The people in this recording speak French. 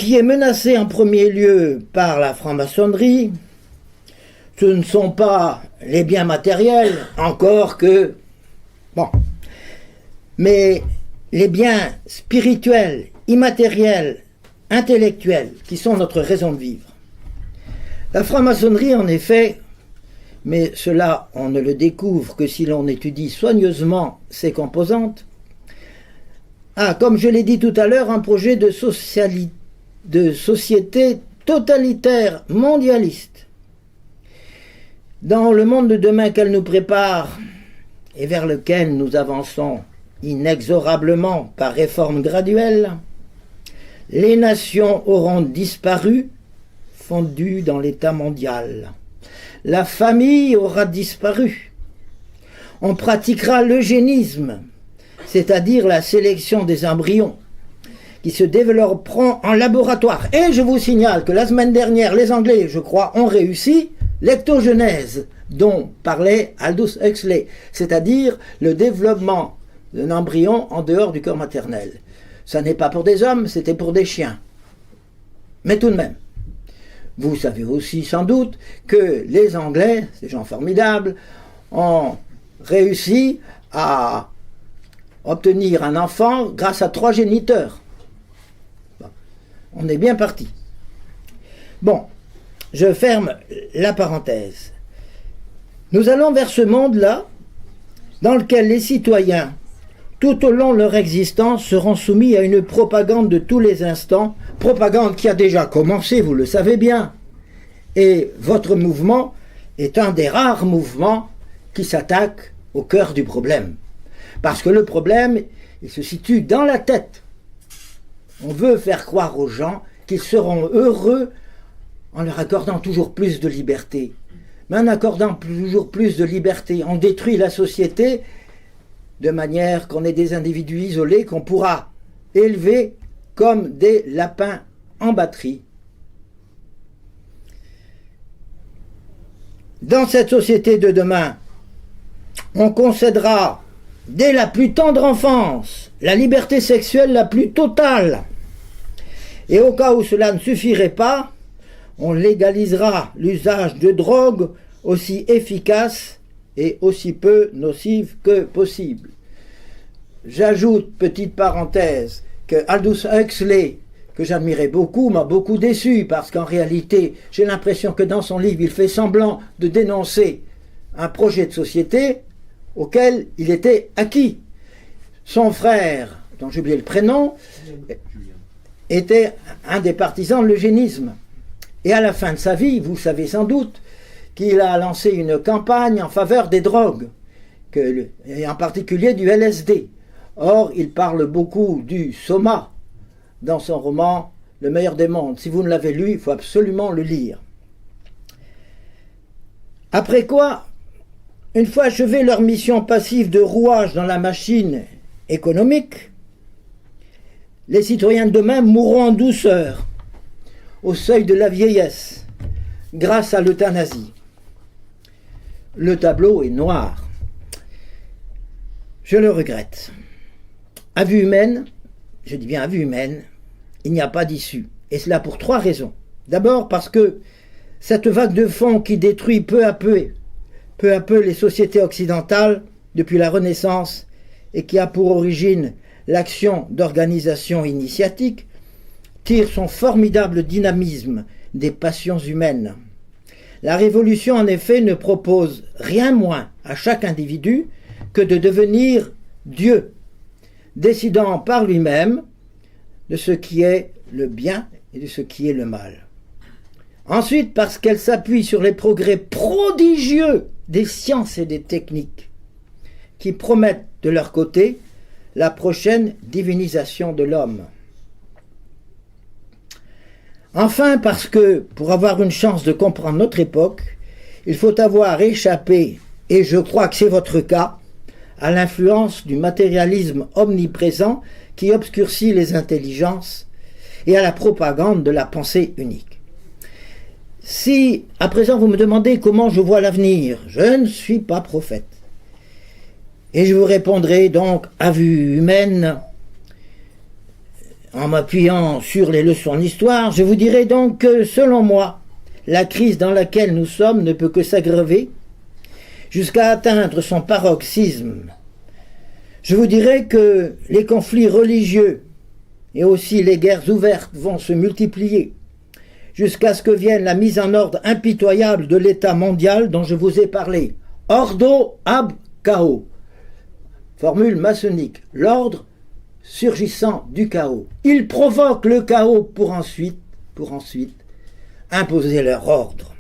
qui est menacée en premier lieu par la franc-maçonnerie. Ce ne sont pas les biens matériels, encore que... Bon. Mais les biens spirituels, immatériels, intellectuels, qui sont notre raison de vivre. La franc-maçonnerie, en effet, mais cela, on ne le découvre que si l'on étudie soigneusement ses composantes, a, comme je l'ai dit tout à l'heure, un projet de société totalitaire, mondialiste. Dans le monde de demain qu'elle nous prépare et vers lequel nous avançons inexorablement par réforme graduelle, les nations auront disparu, fondues dans l'État mondial. La famille aura disparu. On pratiquera l'eugénisme, c'est-à-dire la sélection des embryons, qui se développeront en laboratoire. Et je vous signale que la semaine dernière, les Anglais, je crois, ont réussi l'ectogenèse, dont parlait Aldous Huxley, c'est-à-dire le développement d'un embryon en dehors du corps maternel. Ça n'est pas pour des hommes, c'était pour des chiens. Mais tout de même, vous savez aussi sans doute que les Anglais, ces gens formidables, ont réussi à obtenir un enfant grâce à 3 géniteurs. Bon, on est bien parti. Bon, je ferme la parenthèse. Nous allons vers ce monde-là, dans lequel les citoyens, tout au long de leur existence, seront soumis à une propagande de tous les instants, propagande qui a déjà commencé, vous le savez bien. Et votre mouvement est un des rares mouvements qui s'attaque au cœur du problème. Parce que le problème, il se situe dans la tête. On veut faire croire aux gens qu'ils seront heureux en leur accordant toujours plus de liberté. Mais en accordant toujours plus de liberté, on détruit la société de manière qu'on ait des individus isolés qu'on pourra élever comme des lapins en batterie. Dans cette société de demain, on concédera dès la plus tendre enfance la liberté sexuelle la plus totale. Et au cas où cela ne suffirait pas, on légalisera l'usage de drogues aussi efficaces et aussi peu nocives que possible. J'ajoute, petite parenthèse, que Aldous Huxley, que j'admirais beaucoup, m'a beaucoup déçu, parce qu'en réalité, j'ai l'impression que dans son livre, il fait semblant de dénoncer un projet de société auquel il était acquis. Son frère, dont j'ai oublié le prénom, était un des partisans de l'eugénisme. Et à la fin de sa vie, vous savez sans doute qu'il a lancé une campagne en faveur des drogues, et en particulier du LSD. Or, il parle beaucoup du soma dans son roman « Le meilleur des mondes ». Si vous ne l'avez lu, il faut absolument le lire. Après quoi, une fois achevée leur mission passive de rouage dans la machine économique, les citoyens de demain mourront en douceur, au seuil de la vieillesse, grâce à l'euthanasie. Le tableau est noir. Je le regrette. À vue humaine, je dis bien à vue humaine, il n'y a pas d'issue. Et cela pour 3 raisons. D'abord parce que cette vague de fond qui détruit peu à peu les sociétés occidentales depuis la Renaissance et qui a pour origine l'action d'organisations initiatiques, tire son formidable dynamisme des passions humaines. La révolution, en effet, ne propose rien moins à chaque individu que de devenir Dieu, décidant par lui-même de ce qui est le bien et de ce qui est le mal. Ensuite, parce qu'elle s'appuie sur les progrès prodigieux des sciences et des techniques, qui promettent de leur côté la prochaine divinisation de l'homme. Enfin, parce que, pour avoir une chance de comprendre notre époque, il faut avoir échappé, et je crois que c'est votre cas, à l'influence du matérialisme omniprésent qui obscurcit les intelligences et à la propagande de la pensée unique. Si, à présent, vous me demandez comment je vois l'avenir, je ne suis pas prophète. Et je vous répondrai donc à vue humaine, En m'appuyant sur les leçons d'histoire, je vous dirai donc que, selon moi, la crise dans laquelle nous sommes ne peut que s'aggraver jusqu'à atteindre son paroxysme. Je vous dirai que les conflits religieux et aussi les guerres ouvertes vont se multiplier jusqu'à ce que vienne la mise en ordre impitoyable de l'État mondial dont je vous ai parlé. Ordo ab chaos. Formule maçonnique. L'ordre surgissant du chaos. Ils provoquent le chaos pour ensuite imposer leur ordre.